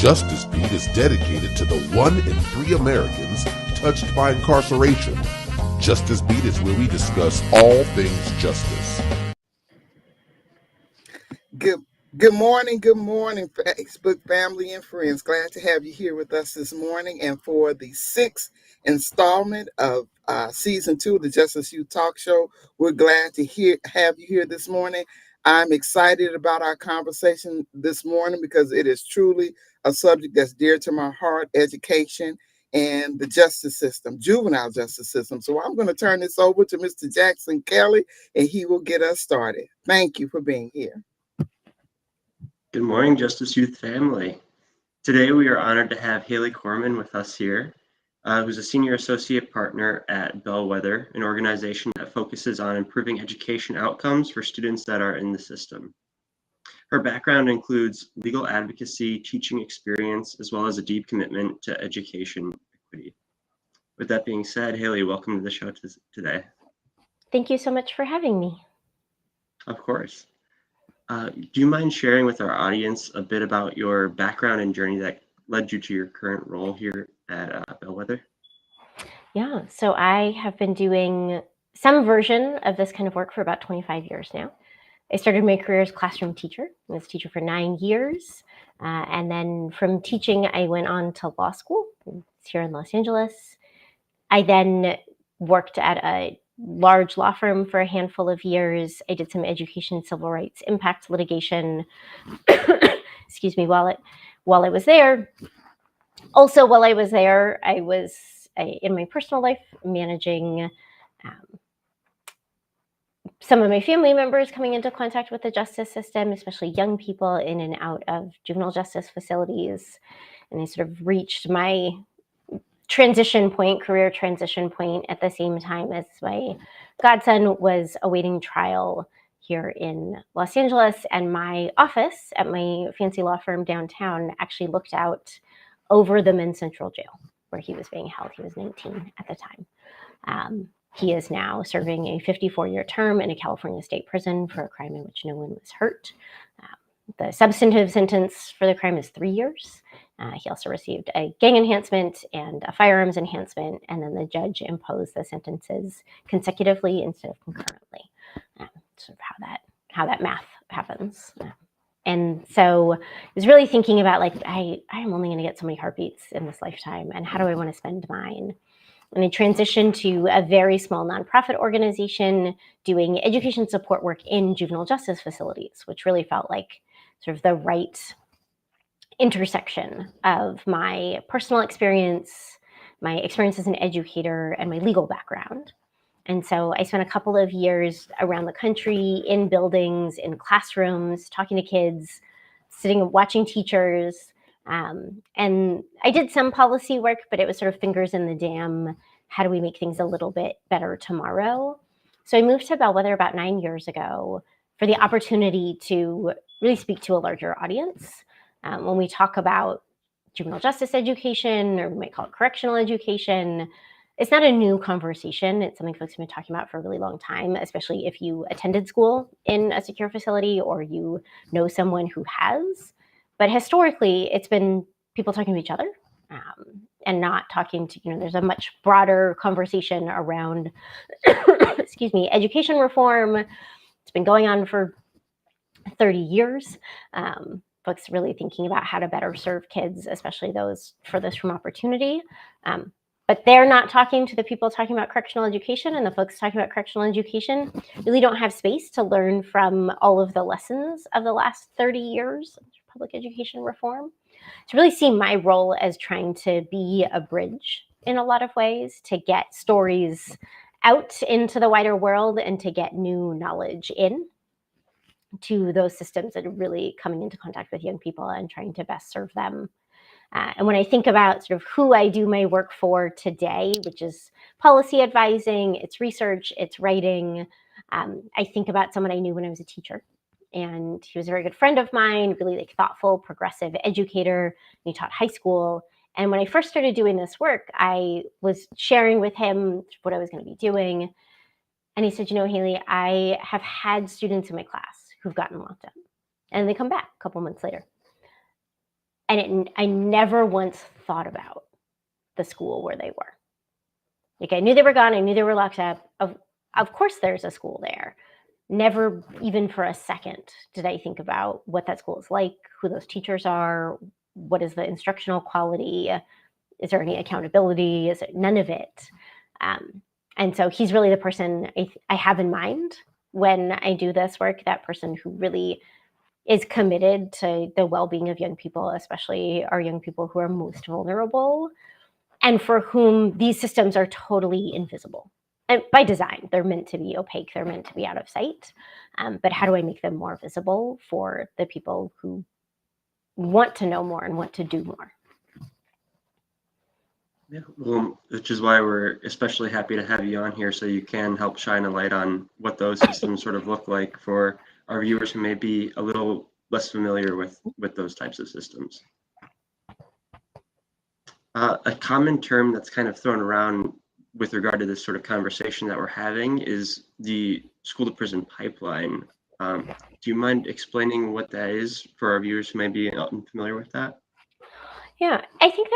Justice Beat is dedicated to the 1 in 3 Americans touched by incarceration. Justice Beat is where we discuss all things justice. Good morning, Facebook family and friends. Glad to have you here with us this morning and for the 6th installment of Season 2 of the JustUs Talk Show. We're glad to have you here this morning. I'm excited about our conversation this morning because it is truly a subject that's dear to my heart, education and the justice system, juvenile justice system. So I'm going to turn this over to Mr. Jackson Kelly and he will get us started. Thank you for being here. Good morning, Justice Youth family. Today we are honored to have Haley Korman with us here, who's a Senior Associate Partner at Bellwether, an organization that focuses on improving education outcomes for students that are in the system. Her background includes legal advocacy, teaching experience, as well as a deep commitment to education equity. With that being said, Haley, welcome to the show today. Thank you so much for having me. Of course. Do you mind sharing with our audience a bit about your background and journey that led you to your current role here at Bellwether? Yeah, so I have been doing some version of this kind of work for about 25 years now. I started my career as a classroom teacher. I was a teacher for 9 years. And then from teaching, I went on to law school here in Los Angeles. I then worked at a large law firm for a handful of years. I did some education, civil rights, impact litigation, excuse me, while I was there. Also, while I was there, I was in my personal life managing some of my family members coming into contact with the justice system, especially young people in and out of juvenile justice facilities. And I sort of reached my career transition point at the same time as my godson was awaiting trial here in Los Angeles. And my office at my fancy law firm downtown actually looked out over the men's central jail where he was being held. He was 19 at the time. He is now serving a 54-year term in a California state prison for a crime in which no one was hurt. The substantive sentence for the crime is 3 years. He also received a gang enhancement and a firearms enhancement, and then the judge imposed the sentences consecutively instead of concurrently. Sort of how that math happens. And so I was really thinking about I am only going to get so many heartbeats in this lifetime, and how do I want to spend mine? And I transitioned to a very small nonprofit organization doing education support work in juvenile justice facilities, which really felt like sort of the right intersection of my personal experience, my experience as an educator, and my legal background. And so I spent a couple of years around the country in buildings, in classrooms, talking to kids, sitting and watching teachers. And I did some policy work, but it was sort of fingers in the dam. How do we make things a little bit better tomorrow? So I moved to Bellwether about 9 years ago for the opportunity to really speak to a larger audience. When we talk about juvenile justice education, or we might call it correctional education, it's not a new conversation. It's something folks have been talking about for a really long time, especially if you attended school in a secure facility or you know someone who has. But historically, it's been people talking to each other and not talking to, there's a much broader conversation around, excuse me, education reform. It's been going on for 30 years. Folks really thinking about how to better serve kids, especially those furthest from opportunity. But they're not talking to the people talking about correctional education, and the folks talking about correctional education really don't have space to learn from all of the lessons of the last 30 years of public education reform. To really see my role as trying to be a bridge in a lot of ways, to get stories out into the wider world and to get new knowledge in to those systems that are really coming into contact with young people and trying to best serve them. And when I think about sort of who I do my work for today, which is policy advising, it's research, it's writing, I think about someone I knew when I was a teacher. And he was a very good friend of mine, really thoughtful, progressive educator. He taught high school. And when I first started doing this work, I was sharing with him what I was going to be doing. And he said, Haley, I have had students in my class who've gotten locked up. And they come back a couple months later. And I never once thought about the school where they were. Like, I knew they were gone. I knew they were locked up. Of course there's a school there. Never even for a second did I think about what that school is like, who those teachers are, what is the instructional quality, is there any accountability, is it none of it. And so he's really the person I have in mind when I do this work, that person who really is committed to the well-being of young people, especially our young people who are most vulnerable and for whom these systems are totally invisible. And by design, they're meant to be opaque, they're meant to be out of sight. But how do I make them more visible for the people who want to know more and want to do more? Yeah, well, which is why we're especially happy to have you on here, so you can help shine a light on what those systems sort of look like for our viewers who may be a little less familiar with those types of systems. A common term that's kind of thrown around with regard to this sort of conversation that we're having is the school to prison pipeline. Do you mind explaining what that is for our viewers who may be unfamiliar with that? Yeah, I think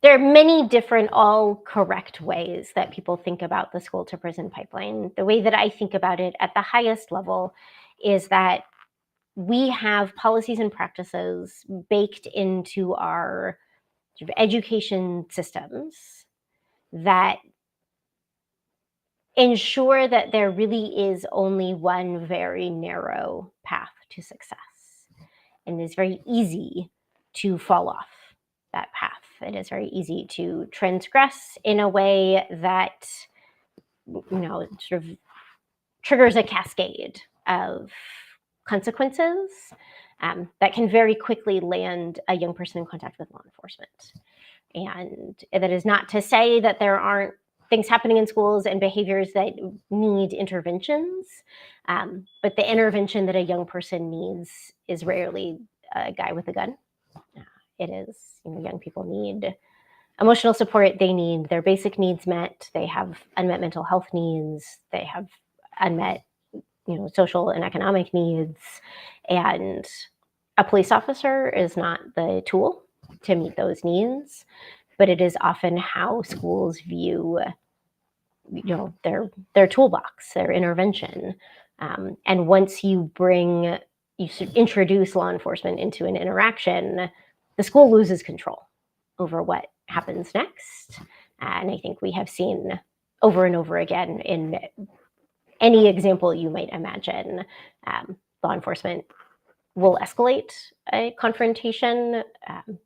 there are many different, all correct ways that people think about the school to prison pipeline. The way that I think about it at the highest level is that we have policies and practices baked into our sort of education systems that ensure that there really is only one very narrow path to success. And it's very easy to fall off that path. It is very easy to transgress in a way that, sort of triggers a cascade of consequences that can very quickly land a young person in contact with law enforcement. And that is not to say that there aren't things happening in schools and behaviors that need interventions, but the intervention that a young person needs is rarely a guy with a gun. It is, young people need emotional support. They need their basic needs met. They have unmet mental health needs. They have unmet, social and economic needs. And a police officer is not the tool to meet those needs, but it is often how schools view, their toolbox, their intervention. And once you introduce law enforcement into an interaction, the school loses control over what happens next. And I think we have seen over and over again in any example you might imagine, law enforcement will escalate a confrontation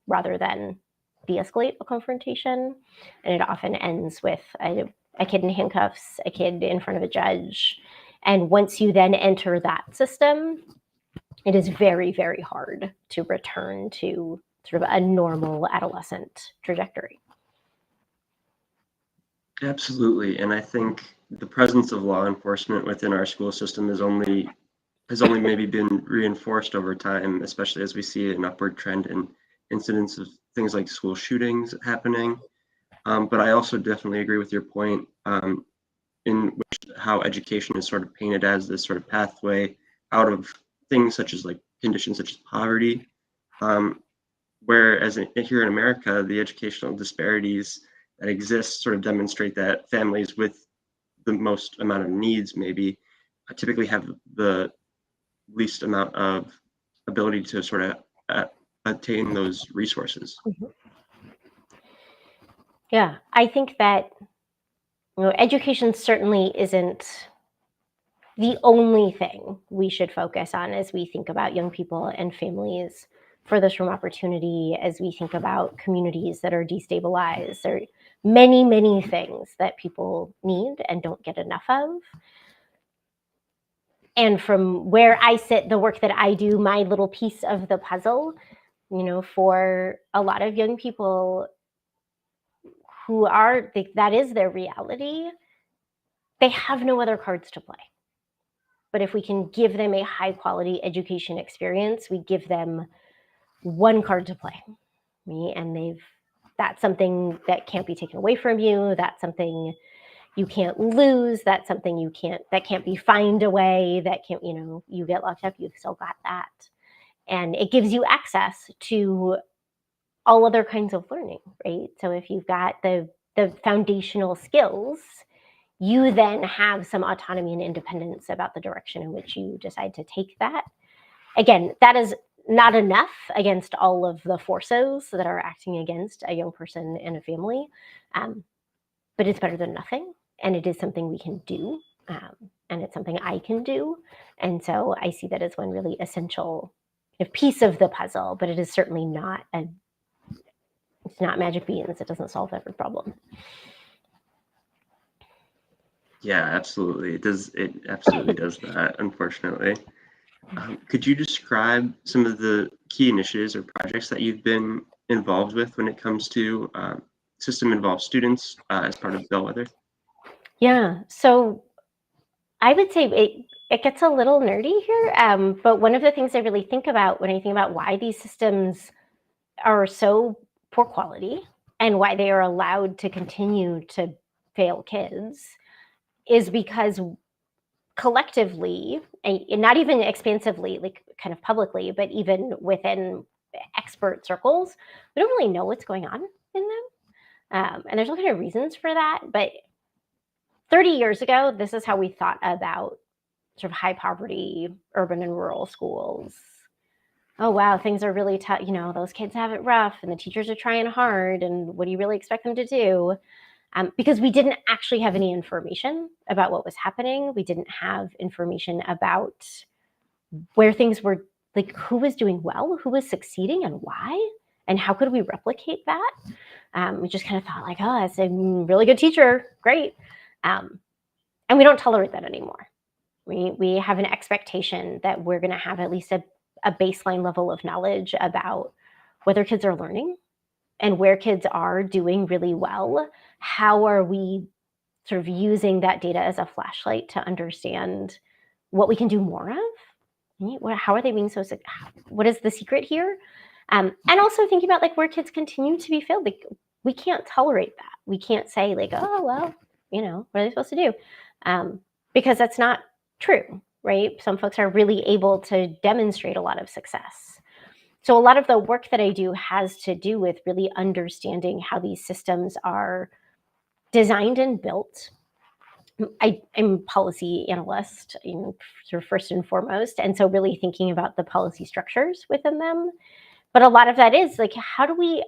rather than de-escalate a confrontation. And it often ends with a kid in handcuffs, a kid in front of a judge. And once you then enter that system, it is very, very hard to return to sort of a normal adolescent trajectory. Absolutely. And I think the presence of law enforcement within our school system has only maybe been reinforced over time, especially as we see an upward trend in incidents of things like school shootings happening. But I also definitely agree with your point in which how education is sort of painted as this sort of pathway out of things such as like conditions such as poverty. Whereas here in America, the educational disparities that exist sort of demonstrate that families with the most amount of needs maybe typically have the least amount of ability to sort of attain those resources. Mm-hmm. Yeah, I think that education certainly isn't the only thing we should focus on as we think about young people and families furthest from opportunity, as we think about communities that are destabilized. There are many, many things that people need and don't get enough of. And from where I sit, the work that I do, my little piece of the puzzle, for a lot of young people who that is their reality, they have no other cards to play. But if we can give them a high quality education experience, we give them one card to play. And that's something that can't be taken away from you. That's something you can't lose. That's something that can't be fined away. That can't, you get locked up, you've still got that. And it gives you access to all other kinds of learning, right? So if you've got the foundational skills, you then have some autonomy and independence about the direction in which you decide to take that. Again, that is not enough against all of the forces that are acting against a young person and a family, but it's better than nothing, and it is something we can do, and it's something I can do, and so I see that as one really essential piece of the puzzle, but it is certainly not it's not magic beans. It doesn't solve every problem. Yeah, absolutely. It absolutely does that, unfortunately. Could you describe some of the key initiatives or projects that you've been involved with when it comes to system-involved students as part of Bellwether? Yeah, so I would say it gets a little nerdy here, but one of the things I really think about when I think about why these systems are so poor quality and why they are allowed to continue to fail kids is because collectively, and not even expansively, like kind of publicly, but even within expert circles, we don't really know what's going on in them. And there's all kind of reasons for that. But 30 years ago, this is how we thought about sort of high poverty urban and rural schools. Oh, wow, things are really tough. Those kids have it rough and the teachers are trying hard. And what do you really expect them to do? Because we didn't actually have any information about what was happening. We didn't have information about where things were, like who was doing well, who was succeeding and why, and how could we replicate that? We just kind of thought like, oh, it's a really good teacher, great. And we don't tolerate that anymore. We have an expectation that we're going to have at least a baseline level of knowledge about whether kids are learning and where kids are doing really well. How are we sort of using that data as a flashlight to understand what we can do more of? How are they being so sick? What is the secret here? And also thinking about like where kids continue to be failed. Like we can't tolerate that. We can't say like, oh, well, what are they supposed to do? Because that's not true, right? Some folks are really able to demonstrate a lot of success. So a lot of the work that I do has to do with really understanding how these systems are designed and built. I'm a policy analyst, sort of first and foremost, and so really thinking about the policy structures within them. But a lot of that is like, how are we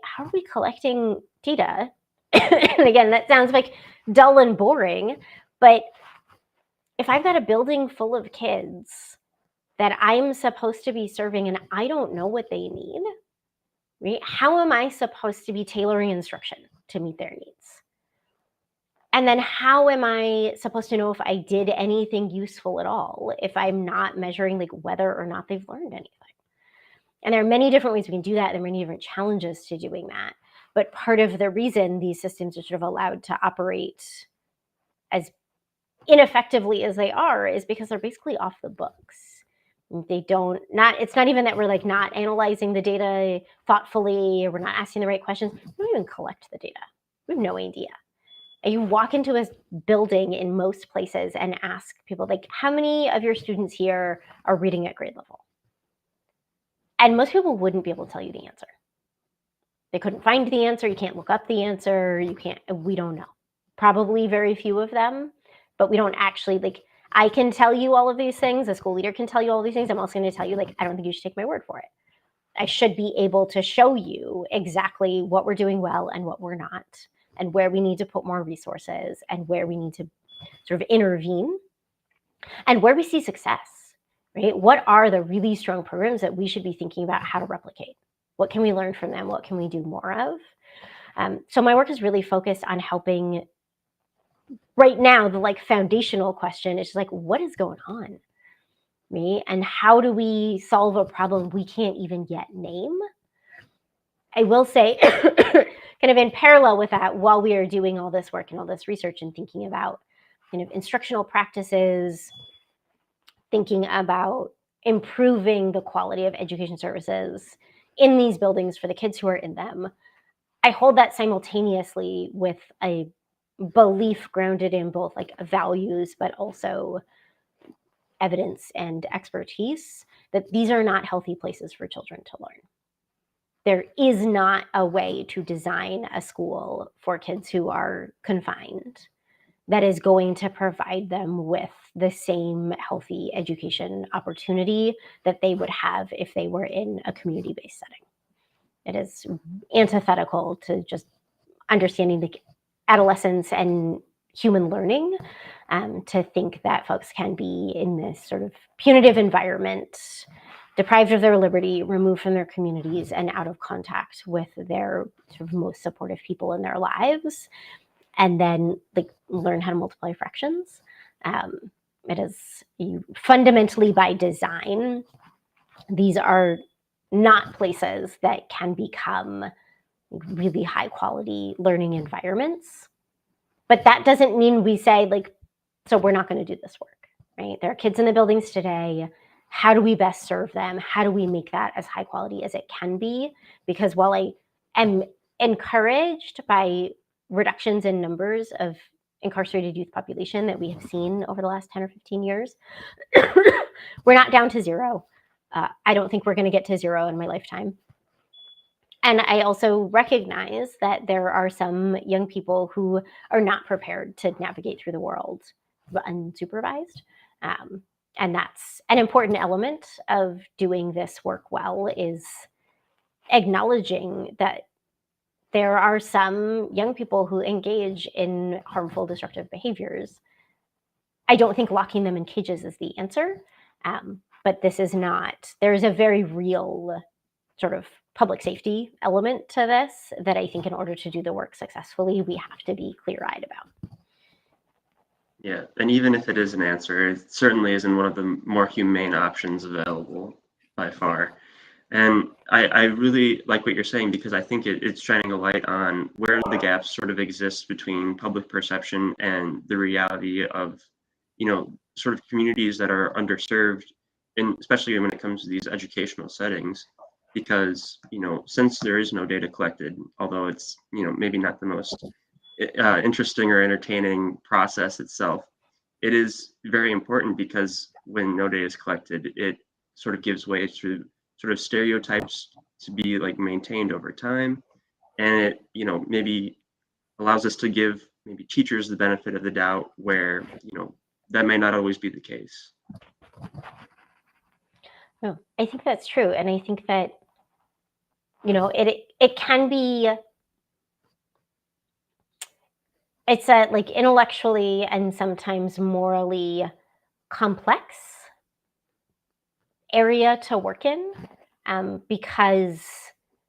collecting data? And again, that sounds like dull and boring, but if I've got a building full of kids that I'm supposed to be serving and I don't know what they need, right? How am I supposed to be tailoring instruction to meet their needs? And then how am I supposed to know if I did anything useful at all if I'm not measuring like whether or not they've learned anything? And there are many different ways we can do that. There are many different challenges to doing that. But part of the reason these systems are sort of allowed to operate as ineffectively as they are is because they're basically off the books. It's not even that we're like not analyzing the data thoughtfully or we're not asking the right questions. We don't even collect the data. We have no idea. And you walk into a building in most places and ask people like, how many of your students here are reading at grade level? And most people wouldn't be able to tell you the answer. They couldn't find the answer. You can't look up the answer. We don't know. Probably very few of them, but we don't actually like, I can tell you all of these things. A school leader can tell you all these things. I'm also going to tell you, like, I don't think you should take my word for it. I should be able to show you exactly what we're doing well and what we're not, and where we need to put more resources and where we need to sort of intervene and where we see success, right? What are the really strong programs that we should be thinking about how to replicate? What can we learn from them? What can we do more of? So my work is really focused on helping. Right now, the like foundational question is like, what is going on? Me and how do we solve a problem we can't even yet name? I will say, kind of in parallel with that, while we are doing all this work and all this research and thinking about kind of instructional practices, thinking about improving the quality of education services in these buildings for the kids who are in them, I hold that simultaneously with a belief grounded in both like values, but also evidence and expertise that these are not healthy places for children to learn. There is not a way to design a school for kids who are confined that is going to provide them with the same healthy education opportunity that they would have if they were in a community-based setting. It is antithetical to just understanding the adolescence and human learning, to think that folks can be in this sort of punitive environment, deprived of their liberty, removed from their communities, and out of contact with their sort of most supportive people in their lives, and then like learn how to multiply fractions. It is fundamentally by design. These are not places that can become really high quality learning environments. But that doesn't mean we say like, so we're not going to do this work, right? There are kids in the buildings today. How do we best serve them? How do we make that as high quality as it can be? Because while I am encouraged by reductions in numbers of incarcerated youth population that we have seen over the last 10 or 15 years, we're not down to zero. I don't think we're going to get to zero in my lifetime. And I also recognize that there are some young people who are not prepared to navigate through the world unsupervised. And that's an important element of doing this work well, is acknowledging that there are some young people who engage in harmful, destructive behaviors. I don't think locking them in cages is the answer, but this is not, there's a very real sort of public safety element to this that I think in order to do the work successfully, we have to be clear-eyed about. Yeah, and even if it is an answer, it certainly isn't one of the more humane options available by far. And I really like what you're saying, because I think it's shining a light on where the gaps sort of exist between public perception and the reality of, sort of communities that are underserved, and especially when it comes to these educational settings. Because, since there is no data collected, although it's, maybe not the most interesting or entertaining process itself, it is very important, because when no data is collected, it sort of gives way to sort of stereotypes to be like maintained over time. And it, maybe allows us to give maybe teachers the benefit of the doubt where, that may not always be the case. No, I think that's true. And I think that, it can be, it's a like intellectually and sometimes morally complex area to work in, because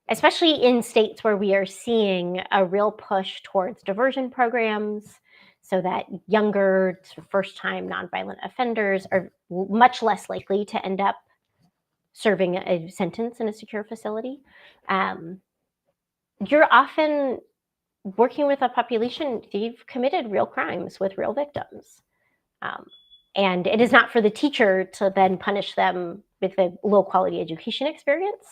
especially in states where we are seeing a real push towards diversion programs so that younger first-time nonviolent offenders are much less likely to end up serving a sentence in a secure facility. You're often working with a population, they've committed real crimes with real victims. And it is not for the teacher to then punish them with a low quality education experience.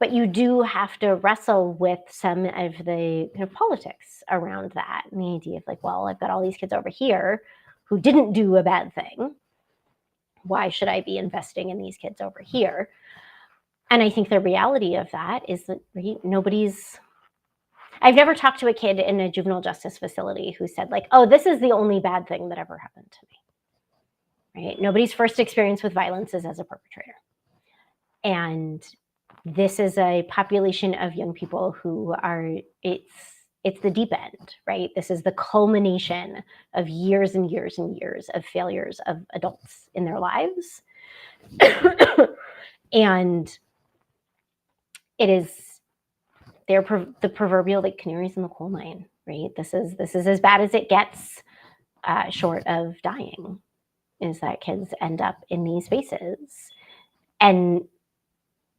But you do have to wrestle with some of the kind of politics around that, and the idea of like, well, I've got all these kids over here who didn't do a bad thing. Why should I be investing in these kids over here? And I think the reality of that is that I've never talked to a kid in a juvenile justice facility who said like, oh, this is the only bad thing that ever happened to me, right? Nobody's first experience with violence is as a perpetrator. And this is a population of young people who are, it's the deep end, right? This is the culmination of years and years and years of failures of adults in their lives. And it is, they're the proverbial like canaries in the coal mine, right? This is as bad as it gets, short of dying, is that kids end up in these spaces. And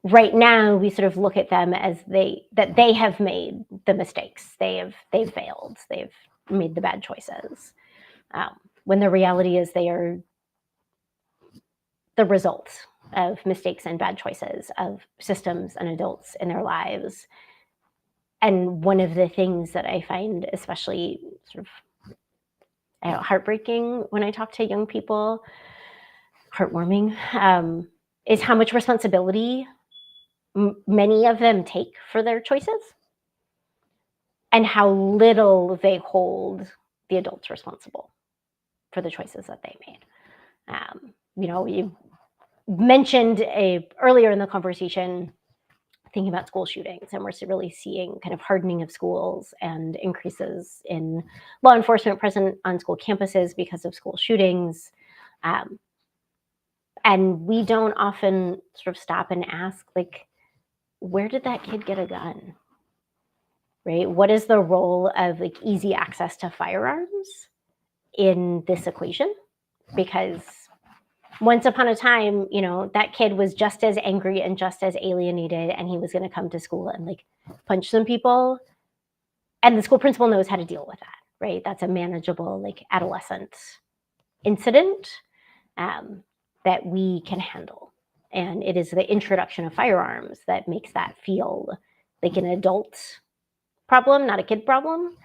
right now we sort of look at them as they have made the mistakes, they've failed, they've made the bad choices, when the reality is they are the result of mistakes and bad choices of systems and adults in their lives. And one of the things that I find especially sort of heartbreaking when I talk to young people heartwarming, is how much responsibility many of them take for their choices and how little they hold the adults responsible for the choices that they made. You mentioned earlier in the conversation thinking about school shootings, and we're really seeing kind of hardening of schools and increases in law enforcement present on school campuses because of school shootings. And we don't often sort of stop and ask, like, where did that kid get a gun? Right? What is the role of like easy access to firearms in this equation? Because once upon a time, that kid was just as angry and just as alienated, and he was going to come to school and like punch some people. And the school principal knows how to deal with that, right? That's a manageable, like, adolescent incident that we can handle. And it is the introduction of firearms that makes that feel like an adult problem, not a kid problem.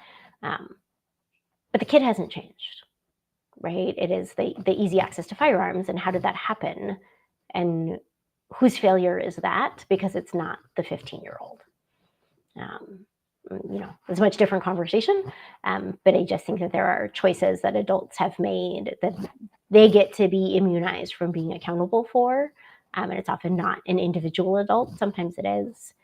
But the kid hasn't changed, right? It is the easy access to firearms. And how did that happen? And whose failure is that? Because it's not the 15-year-old. It's a much different conversation. But I just think that there are choices that adults have made that they get to be immunized from being accountable for. And it's often not an individual adult. Sometimes it is.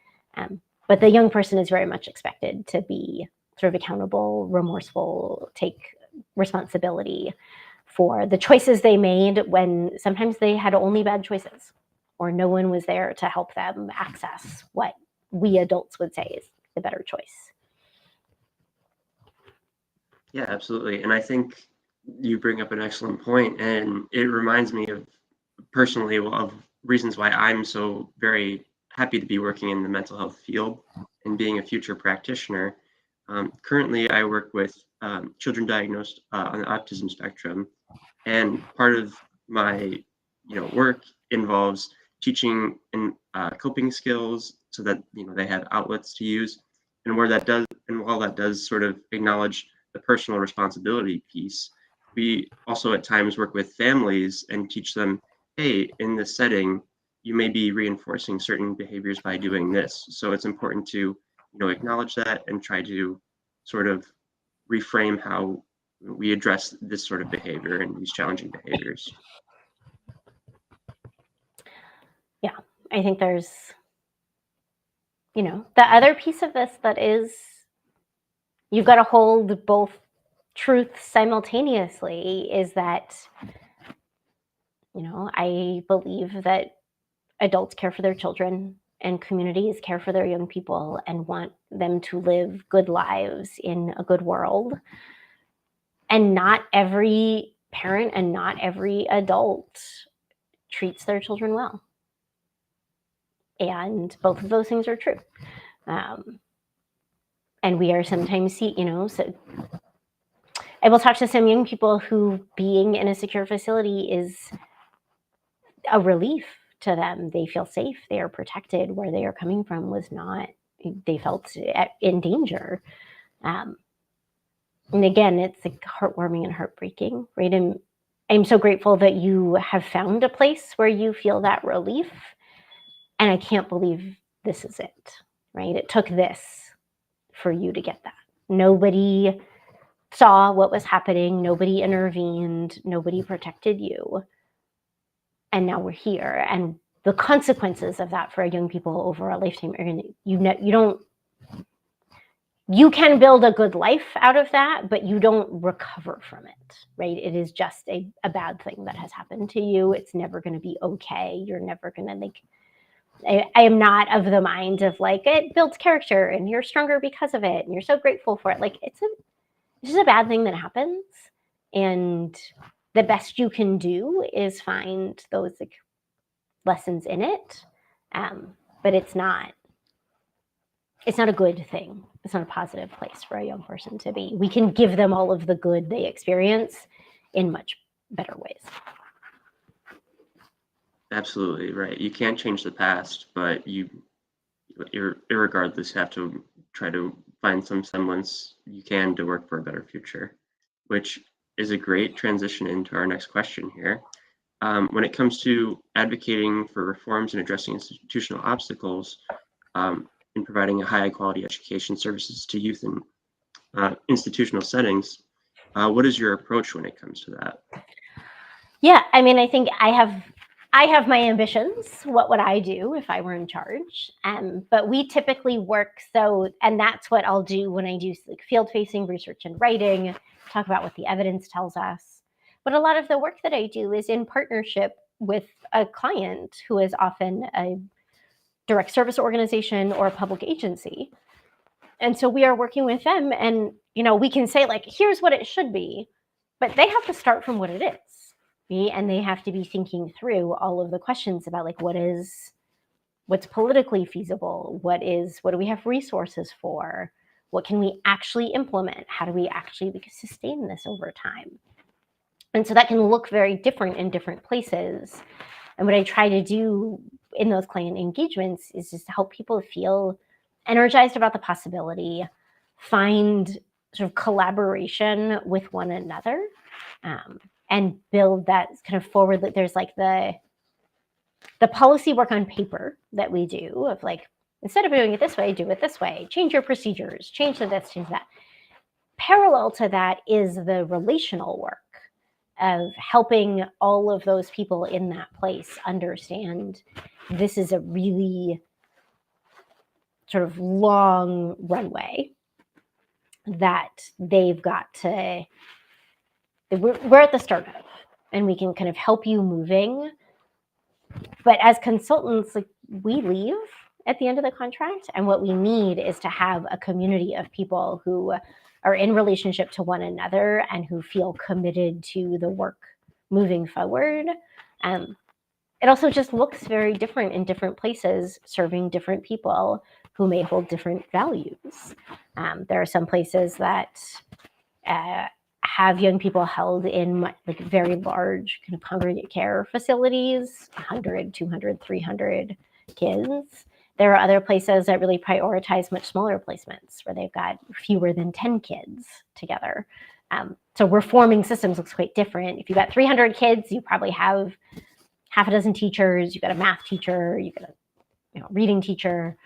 But the young person is very much expected to be sort of accountable, remorseful, take responsibility for the choices they made when sometimes they had only bad choices or no one was there to help them access what we adults would say is the better choice. Yeah, absolutely. And I think you bring up an excellent point, and it reminds me of personally of reasons why I'm so very happy to be working in the mental health field and being a future practitioner. Currently, I work with children diagnosed on the autism spectrum, and part of my work involves teaching and coping skills so that they have outlets to use, and while that does sort of acknowledge the personal responsibility piece, we also at times work with families and teach them, hey, in this setting, you may be reinforcing certain behaviors by doing this. So it's important to acknowledge that and try to sort of reframe how we address this sort of behavior and these challenging behaviors. Yeah, I think there's, the other piece of this that is, you've got to hold both truths simultaneously, is that, I believe that adults care for their children and communities care for their young people and want them to live good lives in a good world. And not every parent and not every adult treats their children well. And both of those things are true. And we are sometimes so I will talk to some young people who being in a secure facility is a relief to them. They feel safe. They are protected. Where they are coming from was not, they felt in danger. And again, it's like heartwarming and heartbreaking, right? And I'm so grateful that you have found a place where you feel that relief. And I can't believe this is it, right? It took this for you to get that. Nobody saw what was happening. Nobody intervened. Nobody protected you. And now we're here. And the consequences of that for young people over a lifetime are going to, you can build a good life out of that, but you don't recover from it, right? It is just a bad thing that has happened to you. It's never going to be okay. You're never going to I am not of the mind of it builds character and you're stronger because of it and you're so grateful for it. It's just a bad thing that happens, and the best you can do is find those lessons in it. But it's not a good thing. It's not a positive place for a young person to be. We can give them all of the good they experience in much better ways. Absolutely right. You can't change the past, but you, irregardless, have to try to find some semblance you can to work for a better future, which is a great transition into our next question here. When it comes to advocating for reforms and addressing institutional obstacles in providing a high quality education services to youth in institutional settings, what is your approach when it comes to that? Yeah, I mean, I think I have my ambitions. What would I do if I were in charge? But we typically work and that's what I'll do when I do like field-facing research and writing, talk about what the evidence tells us. But a lot of the work that I do is in partnership with a client who is often a direct service organization or a public agency. And so we are working with them, and we can say like, here's what it should be, but they have to start from what it is. And they have to be thinking through all of the questions about like what's politically feasible, what do we have resources for, what can we actually implement, how do we actually sustain this over time. And so that can look very different in different places. And what I try to do in those client engagements is just to help people feel energized about the possibility, find sort of collaboration with one another, and build that kind of forward. There's like the policy work on paper that we do of like, instead of doing it this way, do it this way, change your procedures, change this, change that. Parallel to that is the relational work of helping all of those people in that place understand this is a really sort of long runway that they've got to, we're at the start of, and we can kind of help you moving. But as consultants, like, we leave at the end of the contract, and what we need is to have a community of people who are in relationship to one another and who feel committed to the work moving forward. It also just looks very different in different places, serving different people who may hold different values. There are some places that have young people held in like very large kind of congregate care facilities, 100, 200, 300 kids. There are other places that really prioritize much smaller placements where they've got fewer than 10 kids together. So reforming systems looks quite different. If you've got 300 kids, you probably have half a dozen teachers, you've got a math teacher, you've got a reading teacher.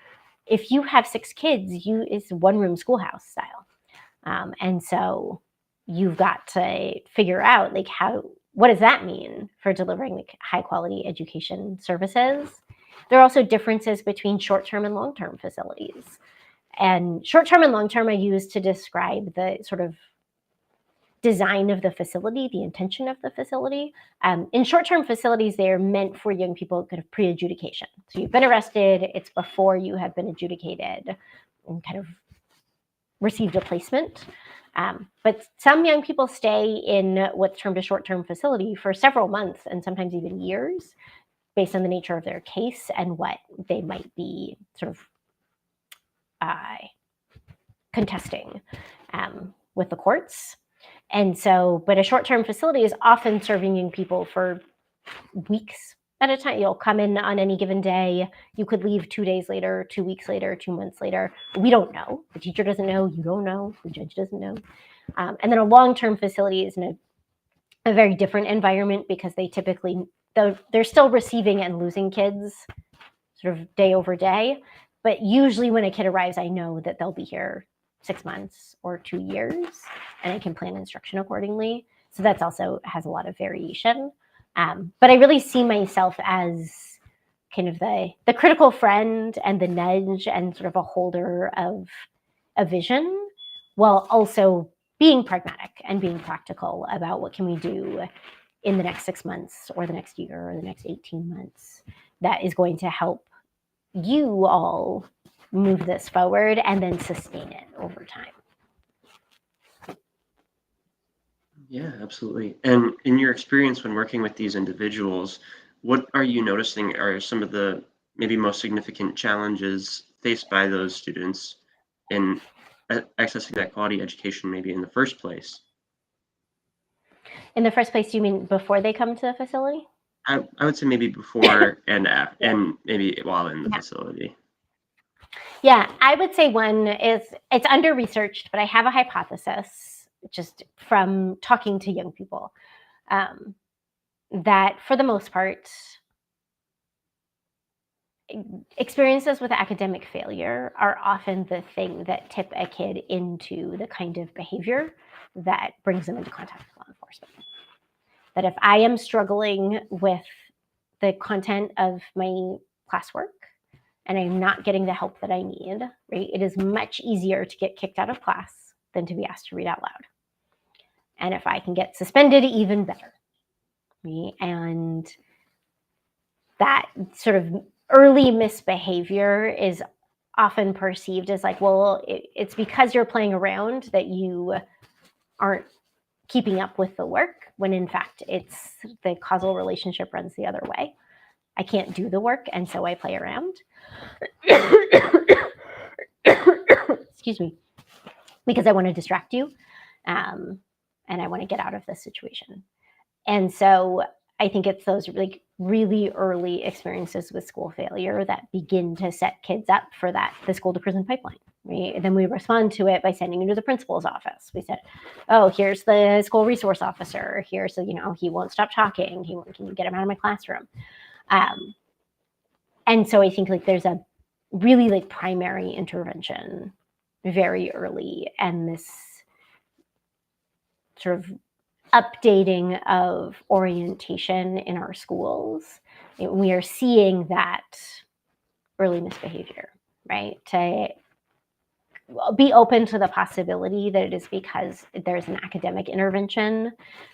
If you have 6 kids, it's one room schoolhouse style. And so you've got to figure out like what does that mean for delivering like high quality education services? There are also differences between short-term and long-term facilities. And short-term and long-term I use to describe the sort of design of the facility, the intention of the facility. In short-term facilities, they are meant for young people kind of pre-adjudication. So you've been arrested, it's before you have been adjudicated and kind of received a placement. But some young people stay in what's termed a short-term facility for several months and sometimes even years, based on the nature of their case and what they might be sort of contesting with the courts. And so, but a short-term facility is often serving young people for weeks at a time. You'll come in on any given day. You could leave 2 days later, 2 weeks later, 2 months later. We don't know. The teacher doesn't know. You don't know. The judge doesn't know. And then a long-term facility is in a very different environment because they typically, they're still receiving and losing kids sort of day over day. But usually when a kid arrives, I know that they'll be here 6 months or 2 years, and I can plan instruction accordingly. So that's also has a lot of variation. But I really see myself as kind of the critical friend and the nudge and sort of a holder of a vision, while also being pragmatic and being practical about what can we do in the next 6 months or the next year or the next 18 months that is going to help you all move this forward and then sustain it over time. Yeah, absolutely. And in your experience when working with these individuals, what are you noticing are some of the maybe most significant challenges faced by those students in accessing that quality education maybe in the first place? In the first place, you mean before they come to the facility? I would say maybe before and after, and maybe while in the facility. Yeah, I would say one is it's under-researched, but I have a hypothesis just from talking to young people. that for the most part, experiences with academic failure are often the thing that tip a kid into the kind of behavior that brings them into contact with law enforcement. That if I am struggling with the content of my classwork and I'm not getting the help that I need, right, it is much easier to get kicked out of class than to be asked to read out loud. And if I can get suspended, even better. Right? And that sort of early misbehavior is often perceived as like, well, it's because you're playing around that you aren't keeping up with the work, when in fact it's the causal relationship runs the other way. I can't do the work, and so I play around. Excuse me. Because I want to distract you, and I want to get out of this situation. And so I think it's those like really early experiences with school failure that begin to set kids up for the school to prison pipeline. Then we respond to it by sending you to the principal's office. We said, oh, here's the school resource officer. Here's, he won't stop talking. Can you get him out of my classroom? And so I think like there's a really like primary intervention very early, and this sort of updating of orientation in our schools. We are seeing that early misbehavior, right? To be open to the possibility that it is because there's an academic intervention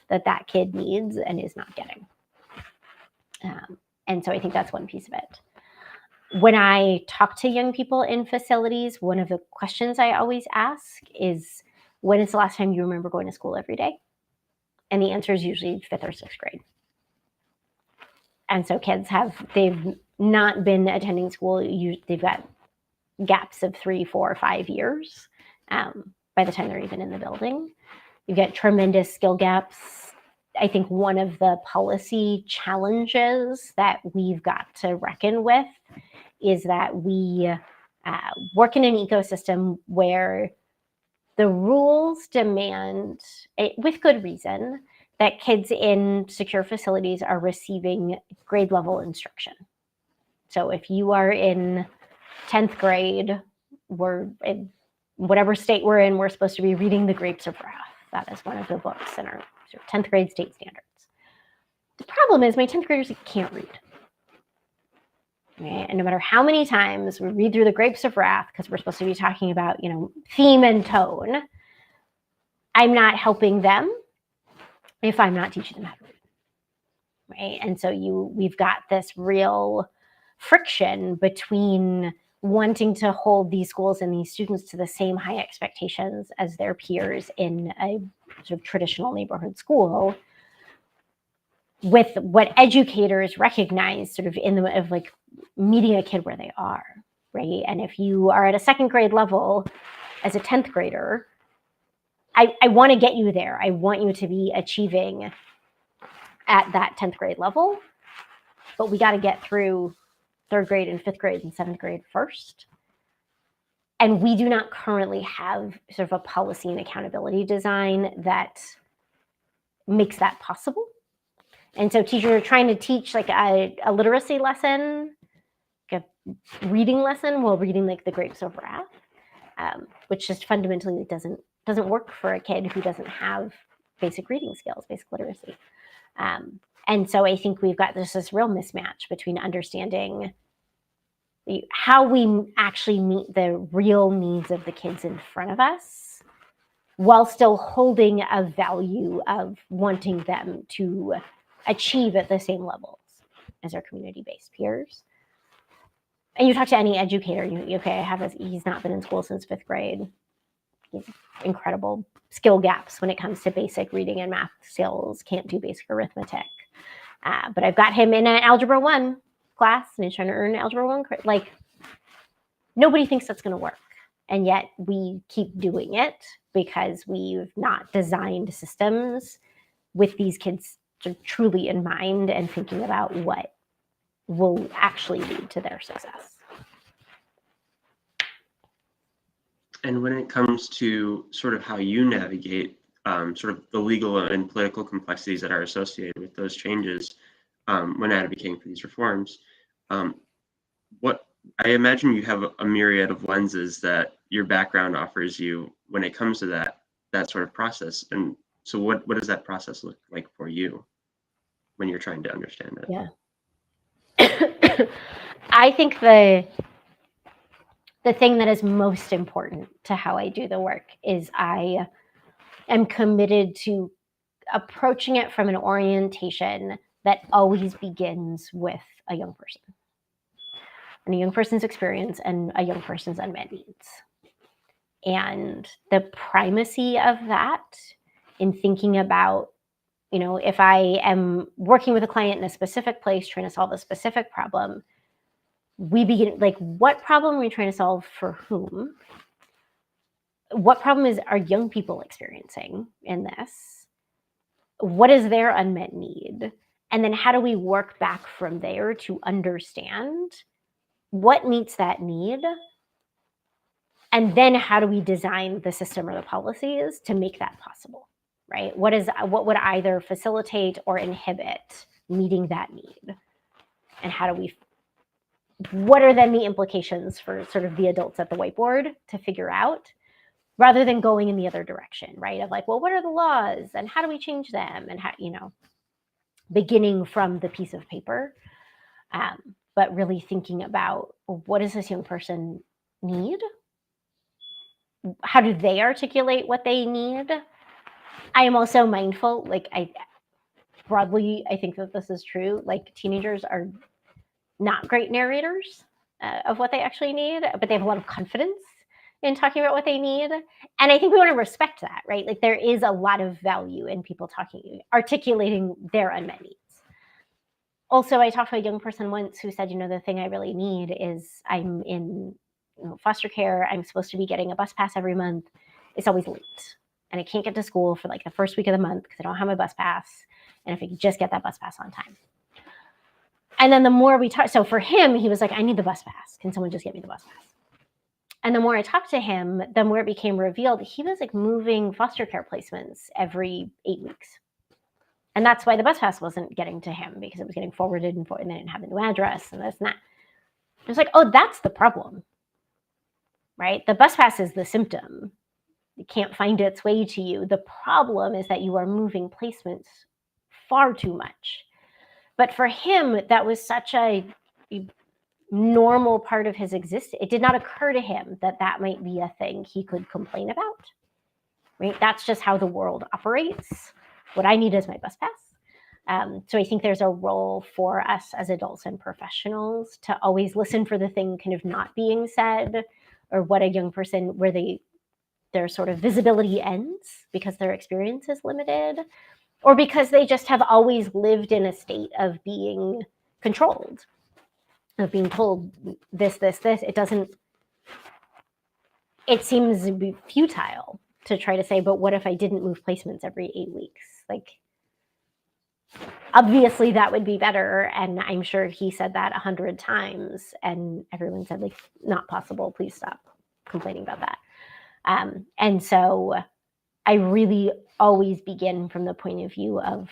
that kid needs and is not getting. And so I think that's one piece of it. When I talk to young people in facilities, one of the questions I always ask is, when is the last time you remember going to school every day? And the answer is usually 5th or 6th grade. And so kids they've not been attending school. They've got gaps of 3, 4, 5 years by the time they're even in the building. You get tremendous skill gaps. I think one of the policy challenges that we've got to reckon with is that we work in an ecosystem where the rules demand, with good reason, that kids in secure facilities are receiving grade level instruction. So if you are in 10th grade, we're in whatever state we're in, we're supposed to be reading The Grapes of Wrath. That is one of the books in our 10th grade state standards. The problem is my 10th graders can't read. Right? And no matter how many times we read through The Grapes of Wrath, because we're supposed to be talking about, theme and tone, I'm not helping them if I'm not teaching them how to read. Right? And so we've got this real friction between wanting to hold these schools and these students to the same high expectations as their peers in a sort of traditional neighborhood school, with what educators recognize sort of of like meeting a kid where they are, right? And if you are at a 2nd grade level as a 10th grader, I want to get you there. I want you to be achieving at that 10th grade level, but we got to get through 3rd grade and 5th grade and 7th grade first. And we do not currently have sort of a policy and accountability design that makes that possible. And so teachers are trying to teach like a literacy lesson, like a reading lesson while reading like The Grapes of Wrath, which just fundamentally doesn't work for a kid who doesn't have basic reading skills, basic literacy. And so I think we've got this real mismatch between understanding how we actually meet the real needs of the kids in front of us, while still holding a value of wanting them to achieve at the same levels as our community-based peers. And you talk to any educator, he's not been in school since 5th grade. He has incredible skill gaps when it comes to basic reading and math skills, can't do basic arithmetic. But I've got him in an Algebra 1 class, and he's trying to earn Algebra 1. Like, nobody thinks that's going to work. And yet we keep doing it because we've not designed systems with these kids truly in mind and thinking about what will actually lead to their success. And when it comes to sort of how you navigate sort of the legal and political complexities that are associated with those changes when advocating for these reforms. What I imagine you have a myriad of lenses that your background offers you when it comes to that sort of process. And so what does that process look like for you when you're trying to understand it? Yeah. I think the thing that is most important to how I do the work is I am committed to approaching it from an orientation that always begins with a young person and a young person's experience and a young person's unmet needs. And the primacy of that in thinking about, if I am working with a client in a specific place trying to solve a specific problem, we begin like, what problem are we trying to solve for whom? What problem are young people experiencing in this? What is their unmet need? And then how do we work back from there to understand what meets that need? And then how do we design the system or the policies to make that possible, right? What would either facilitate or inhibit meeting that need? And what are then the implications for sort of the adults at the whiteboard to figure out, rather than going in the other direction, right? Of like, well, what are the laws and how do we change them? And how, beginning from the piece of paper, but really thinking about, what does this young person need? How do they articulate what they need? I am also mindful, like I think that this is true. Like teenagers are not great narrators of what they actually need, but they have a lot of confidence in talking about what they need. And I think we want to respect that, right? Like there is a lot of value in people articulating their unmet needs. Also, I talked to a young person once who said, the thing I really need is I'm in foster care. I'm supposed to be getting a bus pass every month. It's always late. And I can't get to school for like the first week of the month because I don't have my bus pass. And if I could just get that bus pass on time. And then the more we talked, so for him, he was like, I need the bus pass. Can someone just get me the bus pass? And the more I talked to him, the more it became revealed he was like moving foster care placements every 8 weeks. And that's why the bus pass wasn't getting to him, because it was getting forwarded and they didn't have a new address and this and that. It was like, oh, that's the problem, right? The bus pass is the symptom. It can't find its way to you. The problem is that you are moving placements far too much. But for him, that was such a normal part of his existence. It did not occur to him that that might be a thing he could complain about, right? That's just how the world operates. What I need is my bus pass. So I think there's a role for us as adults and professionals to always listen for the thing kind of not being said, or what a young person, where their sort of visibility ends because their experience is limited, or because they just have always lived in a state of being controlled, of being told this. It seems futile to try to say, but what if I didn't move placements every 8 weeks? Like, obviously that would be better. And I'm sure he said that 100 times and everyone said, like, not possible. Please stop complaining about that. And so I really always begin from the point of view of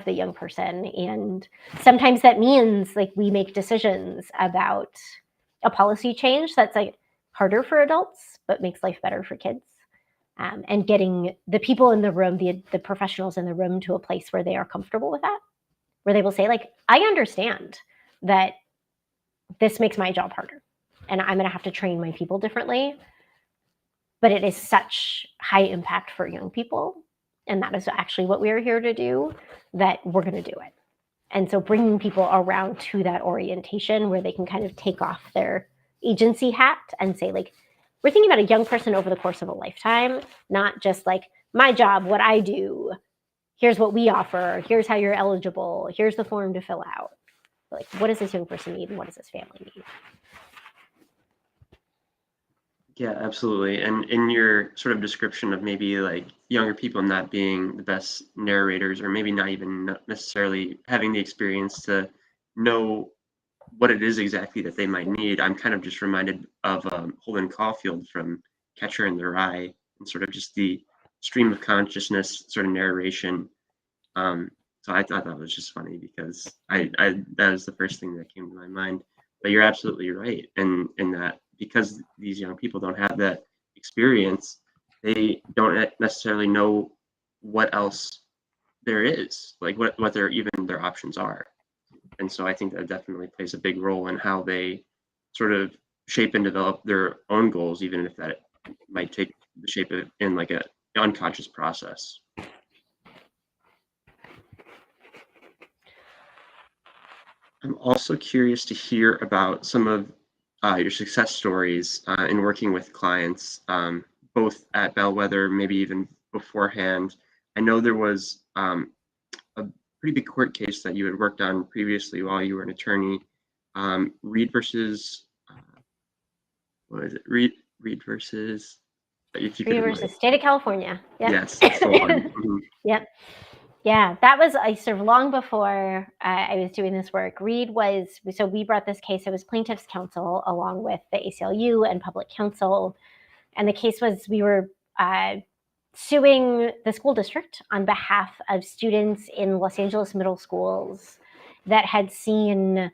the young person. And sometimes that means like we make decisions about a policy change that's like harder for adults, but makes life better for kids. And getting the people in the room, the professionals in the room, to a place where they are comfortable with that, where they will say, like, I understand that this makes my job harder and I'm going to have to train my people differently, but it is such high impact for young people. And that is actually what we are here to do, that we're going to do it. And so bringing people around to that orientation where they can kind of take off their agency hat and say, like, we're thinking about a young person over the course of a lifetime, not just like my job, what I do, here's what we offer, here's how you're eligible, here's the form to fill out. Like, what does this young person need and what does this family need? Yeah, absolutely. And in your sort of description of maybe like younger people not being the best narrators, or maybe not even necessarily having the experience to know what it is exactly that they might need, I'm kind of just reminded of Holden Caulfield from Catcher in the Rye, and sort of just the stream of consciousness sort of narration. So I thought that was just funny because I that was the first thing that came to my mind. But you're absolutely right in that, because these young people don't have that experience, they don't necessarily know what else there is, like what their options are. And so I think that definitely plays a big role in how they sort of shape and develop their own goals, even if that might take the shape of in like an unconscious process. I'm also curious to hear about some of your success stories in working with clients, both at Bellwether, maybe even beforehand. I know there was a pretty big court case that you had worked on previously while you were an attorney, Reed versus, what is it? Reed versus, if you could Reed versus State of California. Yep. Yes, that's the one. Mhm. Yep. Yeah, that was sort of long before I was doing this work. Reed was, so we brought this case, it was plaintiff's counsel along with the ACLU and public counsel. And the case was, we were suing the school district on behalf of students in Los Angeles middle schools that had seen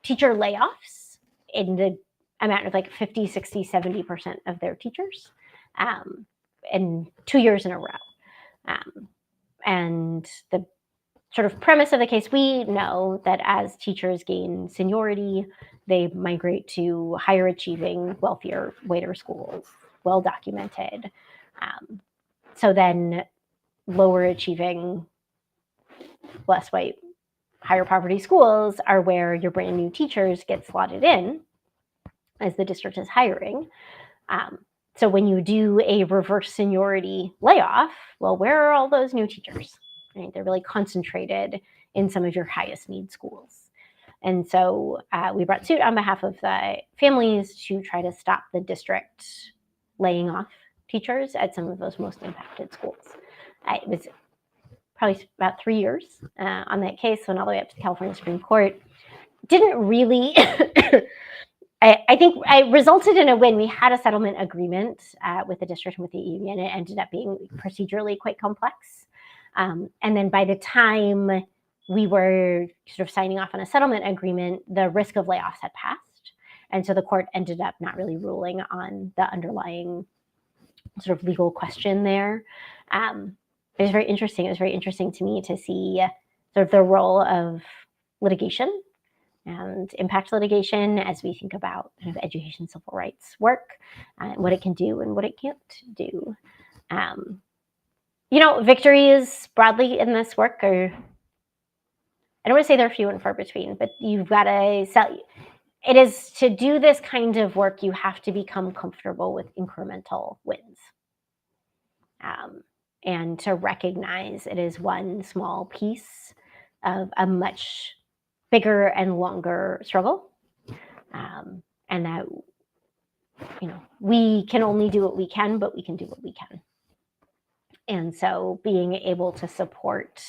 teacher layoffs in the amount of like 50, 60, 70% of their teachers in 2 years in a row. And the sort of premise of the case, we know that as teachers gain seniority, they migrate to higher achieving, wealthier, whiter schools, well documented. So then lower achieving, less white, higher poverty schools are where your brand new teachers get slotted in as the district is hiring. So when you do a reverse seniority layoff, well, where are all those new teachers? Right? They're really concentrated in some of your highest need schools. And so we brought suit on behalf of the families to try to stop the district laying off teachers at some of those most impacted schools. It was probably about 3 years on that case, went all the way up to the California Supreme Court. Didn't really... I think it resulted in a win. We had a settlement agreement with the district and with the union. It ended up being procedurally quite complex. And then by the time we were sort of signing off on a settlement agreement, the risk of layoffs had passed. And so the court ended up not really ruling on the underlying sort of legal question there. It was very interesting. It was very interesting to me to see sort of the role of litigation and impact litigation as we think about kind of education civil rights work, what it can do and what it can't do. Victories broadly in this work are, I don't want to say they're few and far between, but you've got to sell. It is, to do this kind of work, you have to become comfortable with incremental wins. And to recognize it is one small piece of a much bigger and longer struggle, and that we can only do what we can, but we can do what we can. And so being able to support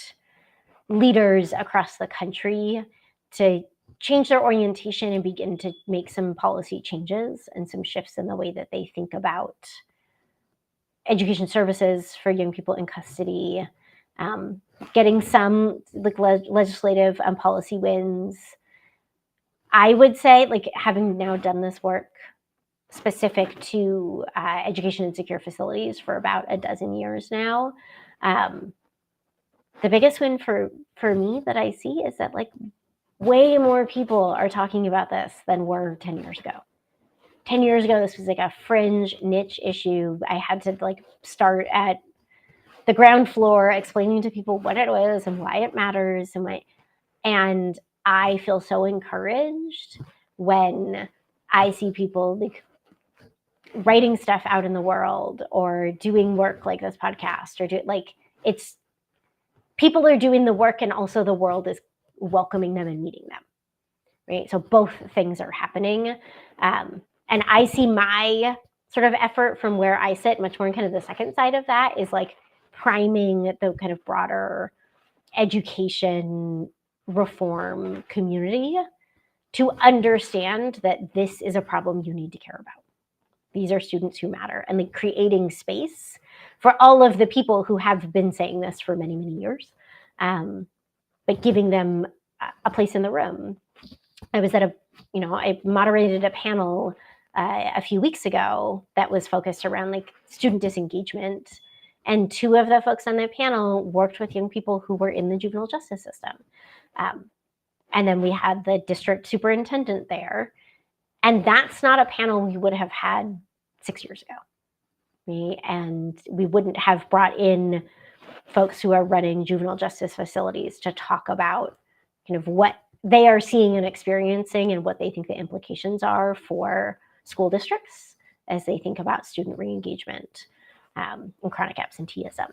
leaders across the country to change their orientation and begin to make some policy changes and some shifts in the way that they think about education services for young people in custody, getting some like legislative and policy wins. I would say, like, having now done this work specific to education in secure facilities for about a dozen years now, the biggest win for me that I see is that like way more people are talking about this than were 10 years ago. 10 years ago, this was like a fringe niche issue. I had to like start at the ground floor explaining to people what it was and why it matters. And I feel so encouraged when I see people like writing stuff out in the world or doing work like this podcast, or it's people are doing the work and also the world is welcoming them and meeting them, right? So both things are happening. And I see my sort of effort from where I sit much more in kind of the second side of that is like priming the kind of broader education reform community to understand that this is a problem you need to care about. These are students who matter, and like creating space for all of the people who have been saying this for many, many years, but giving them a place in the room. I was at I moderated a panel a few weeks ago that was focused around like student disengagement. And two of the folks on the panel worked with young people who were in the juvenile justice system. And then we had the district superintendent there. And that's not a panel we would have had 6 years ago. And we wouldn't have brought in folks who are running juvenile justice facilities to talk about kind of what they are seeing and experiencing and what they think the implications are for school districts as they think about student re-engagement and chronic absenteeism.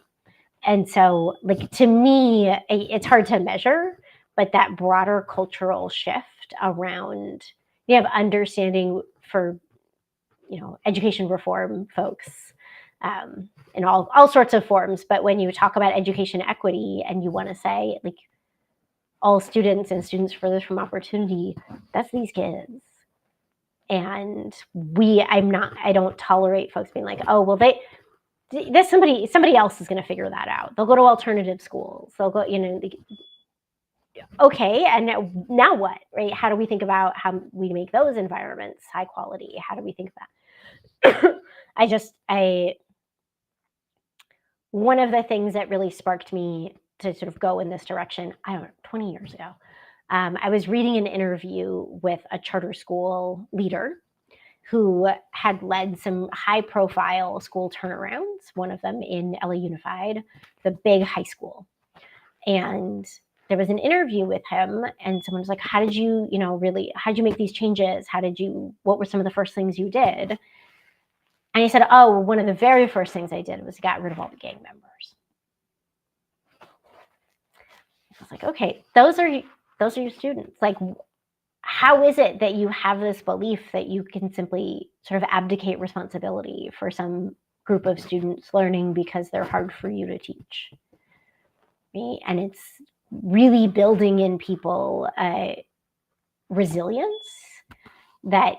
And so, like, to me, it's hard to measure, but that broader cultural shift around, you have understanding for, education reform folks in all sorts of forms. But when you talk about education equity and you want to say, like, all students and students furthest from opportunity, that's these kids. And I don't tolerate folks being like, oh, well, somebody else is going to figure that out. They'll go to alternative schools. They'll go, okay, and now what, right? How do we think about how we make those environments high quality? How do we think of that? One of the things that really sparked me to sort of go in this direction, 20 years ago, I was reading an interview with a charter school leader who had led some high-profile school turnarounds, one of them in LA Unified, the big high school. And there was an interview with him, and someone was like, how did you make these changes? What were some of the first things you did? And he said, oh, one of the very first things I did was got rid of all the gang members. I was like, okay, those are your students. Like, how is it that you have this belief that you can simply sort of abdicate responsibility for some group of students learning because they're hard for you to teach? And it's really building in people resilience that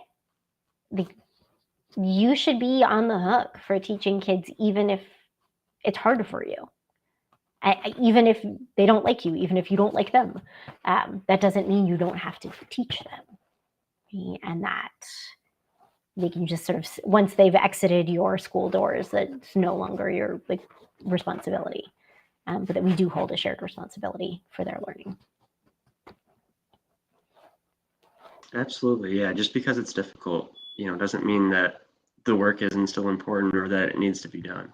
you should be on the hook for teaching kids, even if it's hard for you. Even if they don't like you, even if you don't like them, that doesn't mean you don't have to teach them. And that they can just sort of, once they've exited your school doors, that's no longer your responsibility, but that we do hold a shared responsibility for their learning. Absolutely, yeah. Just because it's difficult, doesn't mean that the work isn't still important or that it needs to be done.